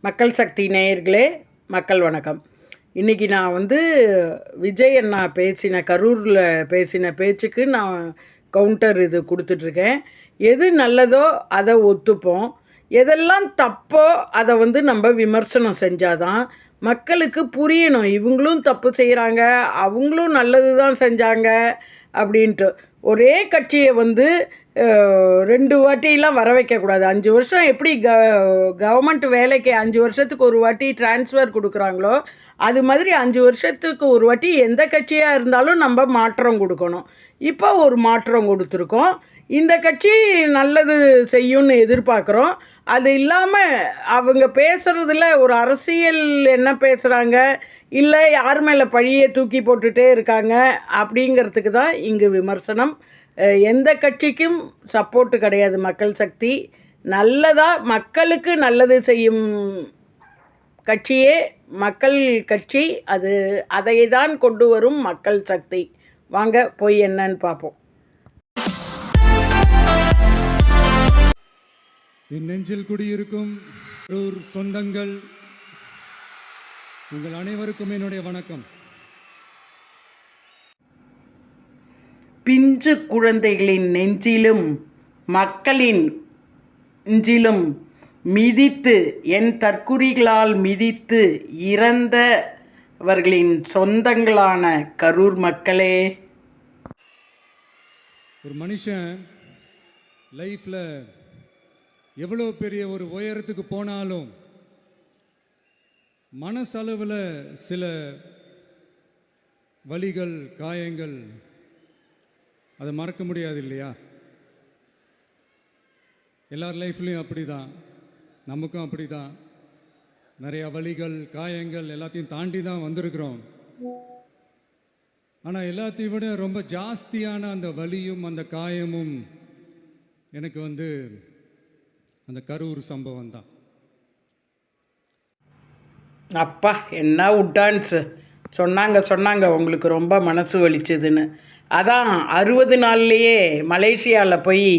மக்கள் சக்தி நேயர்களே, மக்கள் வணக்கம். இன்றைக்கி நான் விஜய் அண்ணா கரூரில் பேசின பேச்சுக்கு நான் கவுண்டர் இது கொடுத்துட்ருக்கேன். எது நல்லதோ அதை ஒத்துப்போம், எதெல்லாம் தப்போ அதை நம்ம விமர்சனம் செஞ்சாதான் மக்களுக்கு புரியணும். இவங்களும் தப்பு செய்கிறாங்க, அவங்களும் நல்லது தான் செஞ்சாங்க அப்படின்ட்டு. ஒரே கட்சியை 2 வாட்டிலாம் வர வைக்கக்கூடாது. 5 வருஷம் எப்படி கவர்மெண்ட் வேலைக்கு 5 வருஷத்துக்கு ஒரு வாட்டி ட்ரான்ஸ்ஃபர் கொடுக்குறாங்களோ, அது மாதிரி 5 வருஷத்துக்கு ஒரு வாட்டி எந்த கட்சியாக இருந்தாலும் நம்ம மாற்றம் கொடுக்கணும். இப்போ ஒரு மாற்றம் கொடுத்துருக்கோம். இந்த கட்சி நல்லது செய்யும்னு எதிர்பார்க்குறோம். அது இல்லாமல் அவங்க பேசுகிறதுல ஒரு அரசியல் என்ன பேசுகிறாங்க, இல்லை யார் மேலே பழியை தூக்கி போட்டுகிட்டே இருக்காங்க அப்படிங்கிறதுக்கு தான் இங்கு விமர்சனம். எந்த கட்சிக்கும் சப்போர்ட்டு கிடையாது. மக்கள் சக்தி நல்லதாக மக்களுக்கு நல்லது செய்யும் கட்சியே மக்கள் கட்சி. அதை தான் கொண்டு வரும் மக்கள் சக்தி. வாங்க போய் என்னன்னு பார்ப்போம். என் நெஞ்சில் குடியிருக்கும் சொந்தங்கள், உங்கள் அனைவருக்கும் என்னுடைய வணக்கம். பிஞ்சு குழந்தைகளின் நெஞ்சிலும் மக்களின் நெஞ்சிலும் மிதித்து, என் தற்குறிகளால் மிதித்து இறந்தவர்களின் சொந்தங்களான கரூர் மக்களே. ஒரு மனுஷன் லைஃப்பில் எவ்வளோ பெரிய ஒரு உயரத்துக்கு போனாலும் மனசளவில் சில வலிகள், காயங்கள், அதை மறக்க முடியாது இல்லையா? எல்லார் லைஃப்லேயும் அப்படி தான், நமக்கும் அப்படி தான். நிறையா வலிகள், காயங்கள் எல்லாத்தையும் தாண்டி தான் வந்திருக்கிறோம். ஆனால் எல்லாத்தையும் விட ரொம்ப ஜாஸ்தியான அந்த வலியும் அந்த காயமும் எனக்கு அந்த கரூர் சம்பவம் தான். அப்பா என்ன உட்டான்ஸ் சொன்னாங்க உங்களுக்கு ரொம்ப மனசு வலிச்சதுன்னு. அதான் 60 நாள்லேயே மலேசியாவில் போய்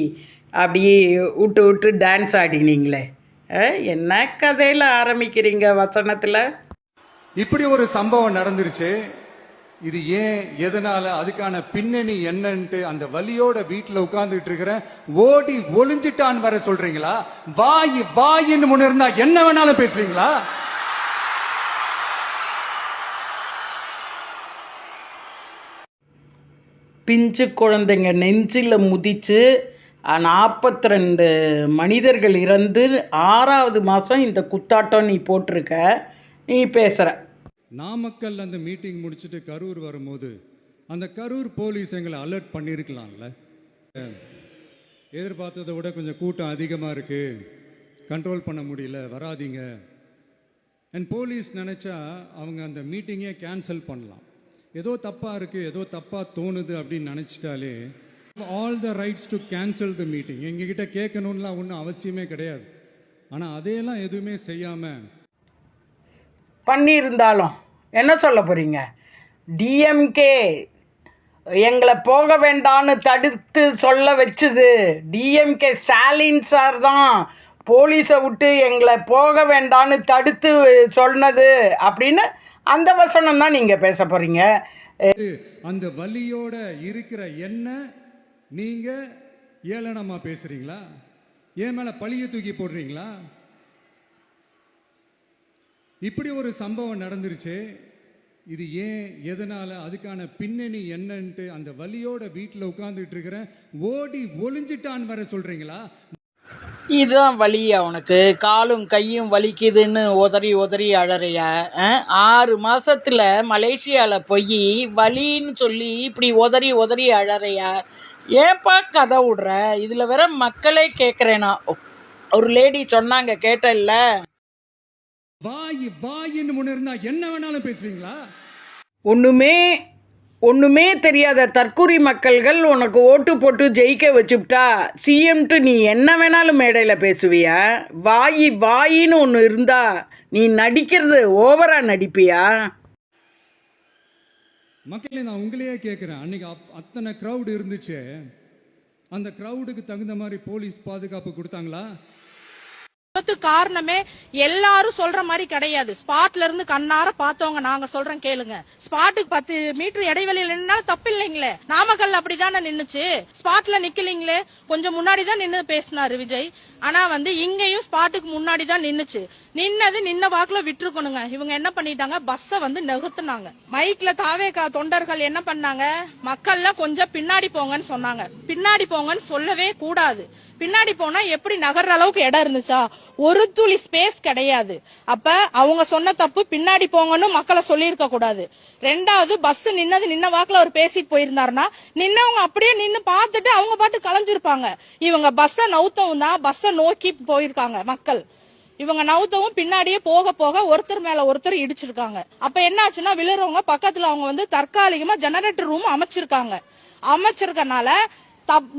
அப்படியே விட்டு டான்ஸ் ஆடினீங்களே. என்ன கதையில் ஆரம்பிக்கிறீங்க வசனத்தில்? இப்படி ஒரு சம்பவம் நடந்துருச்சு. இது ஏன், எதனால, அதுக்கான பின்னணி என்னன்ட்டு அந்த வலியோட வீட்டுல உட்கார்ந்துட்டு இருக்கிற ஓடி ஒளிஞ்சிட்டான்னு வர சொல்றீங்களா? வாயின்னு முன்னிருந்தா என்ன வேணாலும் பேசுறீங்களா? பிஞ்சு குழந்தைங்க நெஞ்சில் முதிச்சு 42 மனிதர்கள் இறந்து 6வது மாதம் இந்த குத்தாட்டம் நீ போட்டிருக்க, நீ பேசுகிற. நாமக்கல் அந்த மீட்டிங் முடிச்சுட்டு கரூர் வரும்போது அந்த கரூர் போலீஸ் எங்களை அலர்ட் பண்ணியிருக்கலாம்ல. எதிர்பார்த்ததை விட கொஞ்சம் கூட்டம் அதிகமாக இருக்குது, கண்ட்ரோல் பண்ண முடியல, வராதிங்க. அண்ட் போலீஸ் நினச்சா அவங்க அந்த மீட்டிங்கே கேன்சல் பண்ணலாம். ஏதோ தப்பாக இருக்குது, ஏதோ தப்பாக தோணுது அப்படின்னு நினச்சிட்டாலே all the rights to cancel the meeting. எங்ககிட்ட கேட்கணும்லாம் ஒன்றும் அவசியமே கிடையாது. ஆனால் அதையெல்லாம் எதுவுமே செய்யாமல் பண்ணியிருந்தாலும் என்ன சொல்ல போகிறீங்க? டிஎம்கே எங்களை போக வேண்டான்னு தடுத்து சொல்ல வச்சுது டிஎம்கே. ஸ்டாலின் சார் தான் போலீஸை விட்டு எங்களை போக வேண்டான்னு தடுத்து சொன்னது அப்படின்னு அந்த வசனம் தான் நீங்கள் பேச போகிறீங்க. அந்த வலியோட இருக்கிற என்ன நீங்கள் ஏளனமாக பேசுகிறீங்களா? ஏன் மேலே பழியை தூக்கி போடுறீங்களா? இப்படி ஒரு சம்பவம் நடந்துருச்சு. இது ஏன், எதனால, அதுக்கான பின்னணி என்னன்ட்டு அந்த வலியோட வீட்டில் உட்கார்ந்துட்டு இருக்கிற ஓடி ஒளிஞ்சிட்டான்னு வர சொல்றீங்களா? இதுதான் வலியா உனக்கு? காலும் கையும் வலிக்குதுன்னு உதறி அழறையா? 6 மாதத்தில் மலேசியாவில் போய் வலின்னு சொல்லி இப்படி உதறி அழறையா? ஏன்பா கதை விடுற? இதில் வேற மக்களே கேட்குறேனா? ஒரு லேடி சொன்னாங்க, கேட்டல்ல? வாயின்னு முன்னிருந்தா என்ன வேணாலும் பேசுவீங்களா? ஒன்றுமே தெரியாத தற்குறி மக்கள்கள் உனக்கு ஓட்டு போட்டு ஜெயிக்க வச்சுவிட்டா சிஎம்ட்டு நீ என்ன வேணாலும் மேடையில் பேசுவியா? வாயின்னு ஒன்று இருந்தா நீ நடிக்கிறது ஓவராக நடிப்பியா? மக்களே, நான் உங்களையே கேட்குறேன். அன்னைக்கு அத்தனை க்ரௌடு இருந்துச்சு, அந்த க்ரௌடுக்கு தகுந்த மாதிரி போலீஸ் பாதுகாப்பு கொடுத்தாங்களா? காரணமே எல்லாரும் சொல்ற மாதிரி கிடையாது. ஸ்பாட்ல இருந்து கண்ணார பார்த்தவங்க நாங்க சொல்றேன் கேளுங்க. ஸ்பாட்டுக்கு 10 மீட்டர் இடைவெளியில நின்னா தப்பு இல்லைங்களே. நாமக்கல் அப்படிதானே நின்னுச்சு, ஸ்பாட்ல நிக்கலீங்களே. கொஞ்சம் முன்னாடி தான் நின்னு பேசினாரு விஜய். ஆனா இங்கேயும் ஸ்பாட்டுக்கு முன்னாடி தான் நின்னுச்சு. நின்ன வாக்குல விட்டுருக்கணுங்க. இவங்க என்ன பண்ணிட்டாங்க, பஸ்ஸ நகர்த்துனாங்க. மைக்ல தாவேகா தொண்டர்கள் என்ன பண்ணாங்க, மக்கள்லாம் கொஞ்சம் பின்னாடி போங்கன்னு சொன்னாங்க. பின்னாடி போங்கன்னு சொல்லவே கூடாது. பின்னாடி போனா எப்படி நகர்ற அளவுக்கு இடம் இருந்துச்சா? ஒரு துளி ஸ்பேஸ் கிடையாது. அப்ப அவங்க சொன்ன தப்பு, பின்னாடி போங்கன்னு மக்களை சொல்லியிருக்க கூடாது. ரெண்டாவது, பஸ் நின்ன வாக்குல அவர் பேசிட்டு போயிருந்தாருன்னா நின்னவங்க அப்படியே நின்னு பார்த்துட்டு அவங்க பாட்டு கலைஞ்சிருப்பாங்க. இவங்க பஸ்ஸ நவுத்தவும் தான் பஸ்ஸ நோக்கி போயிருக்காங்க மக்கள். இவங்க நவுத்தவும் பின்னாடியே போக போக ஒருத்தர் மேல ஒருத்தர் இடிச்சிருக்காங்க. அப்ப என்ன ஆச்சுன்னா, விழுறவங்க பக்கத்துல அவங்க தற்காலிகமா ஜெனரேட்டர் ரூம் அமைச்சிருக்கனால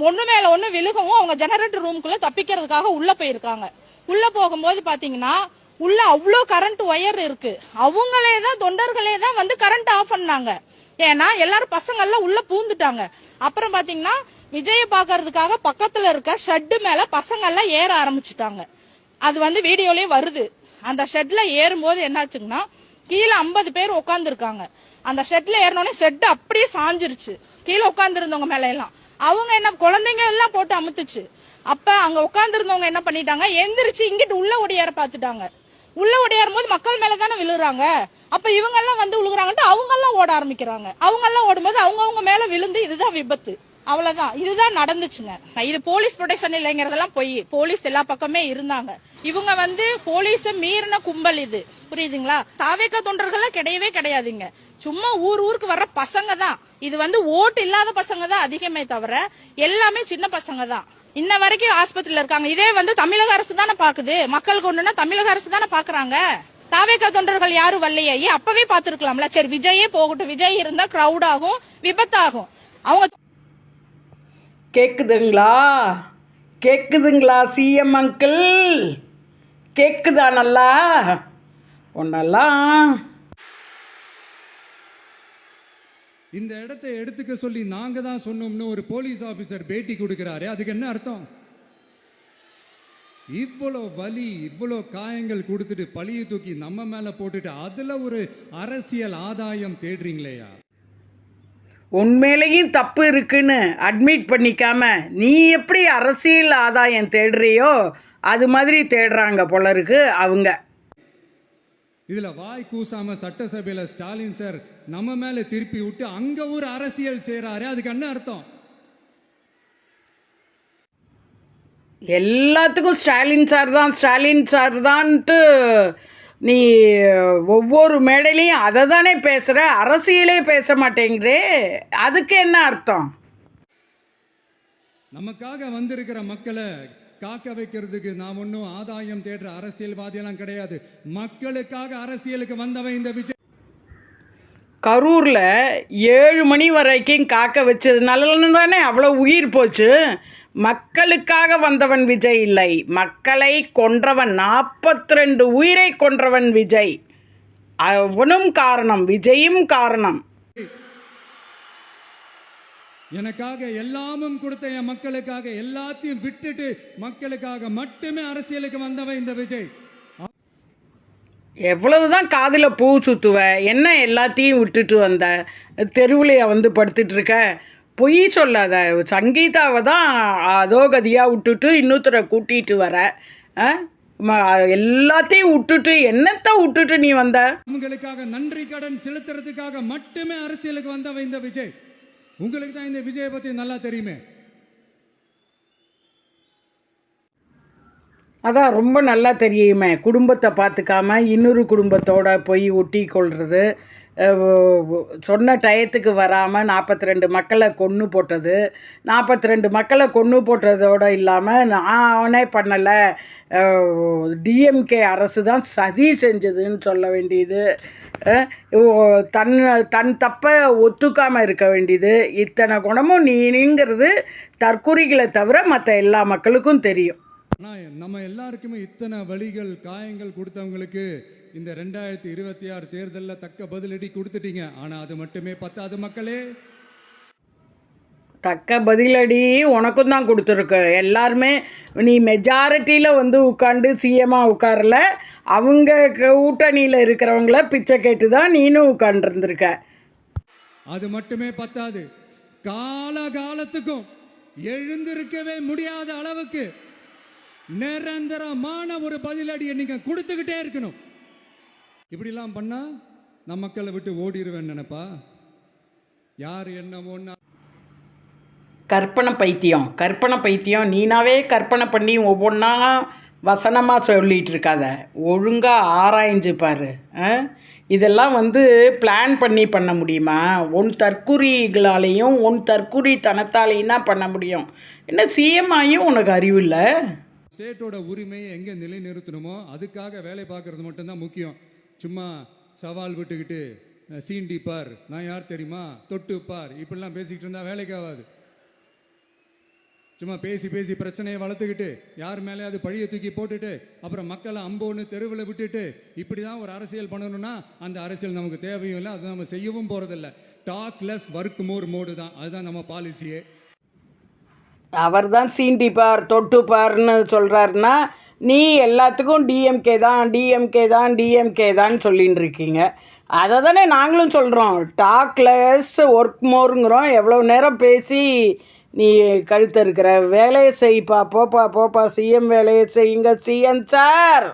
ஒண்ணு மேல ஒண்ணு விழுகவும் அவங்க ஜெனரேட்டர் ரூமுக்குள்ள தப்பிக்கிறதுக்காக உள்ள போயிருக்காங்க. உள்ள போகும்போது பாத்தீங்கன்னா உள்ள அவ்வளோ கரண்ட் ஒயர் இருக்கு. அவங்களே தான் தொண்டர்களே தான் கரண்ட் ஆஃப் பண்ணாங்க. ஏன்னா எல்லாரும் பசங்க எல்லாம் உள்ள பூந்துட்டாங்க. அப்புறம் பாத்தீங்கன்னா விஜய பாக்குறதுக்காக பக்கத்துல இருக்க ஷெட் மேல பசங்க எல்லாம் ஏற ஆரம்பிச்சுட்டாங்க. அது வீடியோலயே வருது. அந்த ஷெட்ல ஏறும்போது என்னாச்சுங்கன்னா, கீழே 50 பேர் உட்கார்ந்து இருக்காங்க. அந்த ஷெட்ல ஏறினோடனே ஷெட் அப்படியே சாஞ்சிருச்சு. கீழே உட்கார்ந்து இருந்தவங்க மேல எல்லாம் அவங்க என்ன குழந்தைங்க எல்லாம் போட்டு அமுத்துச்சு. அப்ப அங்க உட்கார்ந்து இருந்தவங்க என்ன பண்ணிட்டாங்க, எந்திரிச்சு இங்கிட்டு உள்ள ஒடியார பாத்துட்டாங்க. உள்ள ஒடியாரும் போது மக்கள் மேலதானே விழுறாங்க. அப்ப இவங்க எல்லாம் விழுகுறாங்கன்ட்டு அவங்க எல்லாம் ஓட ஆரம்பிக்கிறாங்க. அவங்க எல்லாம் ஓடும்போது அவங்க மேல விழுந்து இதுதான் விபத்து. அவ்வளவுதான், இதுதான் நடந்துச்சுங்க. இது போலீஸ் ப்ரொடெக்ஷன் இல்லைங்கிறதெல்லாம் போய் போலீஸ் எல்லா பக்கமே இருந்தாங்க. இவங்க போலீஸ மீறின கும்பல் இது, புரியுதுங்களா? தாவேகா தொண்டர்கள் கிடையவே கிடையாதுங்க. சும்மா ஊருக்கு வர்ற பசங்க தான். இது ஓட்டு இல்லாத பசங்க தான் அதிகமே தவிர எல்லாமே சின்ன பசங்க தான். இன்ன வரைக்கும் ஆஸ்பத்திரியில இருக்காங்க. இதே தமிழக அரசு தானே பாக்குது. மக்களுக்கு ஒண்ணுன்னா தமிழக அரசு தானே பாக்குறாங்க. தாவேகா தொண்டர்கள் யாரும் வரலையே, அப்பவே பாத்துருக்கலாம்ல. சரி விஜயே போகட்டும், விஜய் இருந்தா கிரௌட் ஆகும், விபத்தாகும். அவங்க கேக்குதுங்களா சிஎம் அங்கிள்? கேக்குதா நல்லா? ஒன்னெல்லாம் இந்த இடத்தை எடுத்துக்க சொல்லி நாங்க தான் சொன்னோம்னு ஒரு போலீஸ் ஆபீசர் பேட்டி கொடுக்கிறாரு. அதுக்கு என்ன அர்த்தம்? இவ்வளோ வலி, இவ்வளோ காயங்கள் கொடுத்துட்டு பழியை தூக்கி நம்ம மேல போட்டுட்டு அதுல ஒரு அரசியல் ஆதாயம் தேடுறீங்களேயா? உண்மையிலேயும் தப்பு இருக்குன்னு அட்மிட் பண்ணிக்காம நீ எப்படி அரசியல் ஆதாயம் தேடுறியோ அது மாதிரி தேடுறாங்க போல இருக்கு அவங்க. இதுல வாய் கூசாம சட்டசபையில ஸ்டாலின் சார் நம்ம மேல திருப்பி விட்டு அங்க ஒரு அரசியல் செய்றாரு. அதுக்கு என்ன அர்த்தம்? எல்லாத்துக்கும் ஸ்டாலின் சார் தான்ட்டு நீ ஒவ்வொரு மேடையிலையும் அதை தானே பேசுகிற, அரசியலே பேச மாட்டேங்கிறே. அதுக்கு என்ன அர்த்தம்? நமக்காக வந்திருக்கிற மக்களை காக்க வைக்கிறதுக்கு நான் ஒன்றும் ஆதாயம் தேடுற அரசியல்வாதியெல்லாம் கிடையாது. மக்களுக்காக அரசியலுக்கு வந்தவன் இந்த விஜய். கரூரில் 7 மணி வரைக்கும் காக்க வச்சதுனால தானே அவ்வளோ உயிர் போச்சு. மக்களுக்காக வந்தவன் விஜய் இல்லை, மக்களை கொன்றவன். 42 உயிரை கொன்றவன் விஜய். அவனும் காரணம், விஜயும் காரணம். எனக்காக எல்லாமும் கொடுத்த என் மக்களுக்காக எல்லாத்தையும் விட்டுட்டு மக்களுக்காக மட்டுமே அரசியலுக்கு வந்தவன் இந்த விஜய். எவ்வளவுதான் காதில் பூ சுத்துவ? என்ன எல்லாத்தையும் விட்டுட்டு வந்த? தெருவில் படுத்துட்டு இருக்க? பொய் சொல்லாத. சங்கீதாவை தான் அதோ கதியாக விட்டுட்டு இன்னொருத்தரை கூட்டிகிட்டு வர. எல்லாத்தையும் விட்டுட்டு என்னத்தை விட்டுட்டு நீ வந்த? உங்களுக்காக நன்றி கடன் செலுத்துறதுக்காக மட்டுமே அரசியலுக்கு வந்தவன் இந்த விஜய். உங்களுக்கு தான் இந்த விஜயை பற்றி நல்லா தெரியுமே. அதான் ரொம்ப நல்லா தெரியுமே. குடும்பத்தை பார்த்துக்காம இன்னொரு குடும்பத்தோட போய் ஒட்டி கொள்வது, சொன்ன டயத்துக்கு வராமல் 42 மக்களை கொன்று போட்டது. 42 மக்களை கொன்று போட்டதோடு இல்லாமல் நானே பண்ணலை, டிஎம்கே அரசு தான் சதி செஞ்சதுன்னு சொல்ல வேண்டியது. தன் தப்பை ஒத்துக்காமல் இருக்க வேண்டியது. இத்தனை குணமும் நீங்கிறது தற்குறிகளை தவிர மற்ற எல்லா மக்களுக்கும் தெரியும். ஆனால் நம்ம எல்லாருக்குமே இத்தனை வலிகள் காயங்கள் கொடுத்தவங்களுக்கு இந்த 2026 தேர்தலில் தக்க பதிலடி கொடுத்துட்டீங்க. ஆனால் அது மட்டுமே பத்தாது மக்களே. தக்க பதிலடி உனக்கும் தான் கொடுத்துருக்கு. எல்லாருமே நீ மெஜாரிட்டியில் வந்து உட்காந்து சிஎம்மாக உட்காரல, அவங்க கூட்டணியில் இருக்கிறவங்கள பிச்சை கேட்டு தான் நீனும் உட்காந்துருந்துருக்க. அது மட்டுமே பத்தாது, காலகாலத்துக்கும் எழுந்திருக்கவே முடியாத அளவுக்கு நிரந்தரமான ஒரு பதிலடியை நீங்க கொடுத்துக்கிட்டே இருக்கணும். இப்படிலாம் பண்ணா நம்ம மக்களை விட்டு ஓடிடுவேன் நினைப்பா? யார் என்ன ஒன்னா கற்பனை பைத்தியம் நீனாவே கற்பனை பண்ணி ஒவ்வொன்றா வசனமாக சொல்லிகிட்டு இருக்காத, ஒழுங்காக ஆராய்ஞ்சு பாரு. இதெல்லாம் வந்து பிளான் பண்ண முடியுமா? உன் தற்குறிகளாலேயும் உன் தற்குறித்தனத்தாலேயும் தான் பண்ண முடியும். என்ன சிஎம் ஆகியும் உனக்கு அறிவு இல்லை? ஸ்டேட்டோட உரிமையை எங்கே நிலைநிறுத்தணுமோ அதுக்காக வேலை பார்க்கறது மட்டும்தான் முக்கியம். சும்மா சவால் விட்டுக்கிட்டு சீண்டி பார், நான் யார் தெரியுமா, தொட்டு பார், இப்படிலாம் பேசிக்கிட்டு இருந்தால் வேலைக்கு ஆகாது. சும்மா பேசி பிரச்சனையை வளர்த்துக்கிட்டு யார் மேலே அது பழியை தூக்கி போட்டுட்டு அப்புறம் மக்களை அம்போன்னு தெருவில் விட்டுட்டு இப்படி தான் ஒரு அரசியல் பண்ணணும்னா அந்த அரசியல் நமக்கு தேவையும் இல்லை, அதை நம்ம செய்யவும் போகிறதில்ல. Talk less work more mode தான், அதுதான் நம்ம பாலிசியே. அவர் தான் சீண்டிப்பார் தொட்டுப்பார்னு சொல்கிறாருன்னா நீ எல்லாத்துக்கும் டிஎம்கே தான் சொல்லின்னு இருக்கீங்க. அதை தானே நாங்களும் சொல்கிறோம். டாக்லெஸ் ஒர்க் மோருங்கிறோம். எவ்வளோ நேரம் பேசி நீ கழுத்த இருக்கிற வேலையை செய்ப்பா, போப்பா சிஎம் வேலையை செய்யுங்க சிஎம் சார்.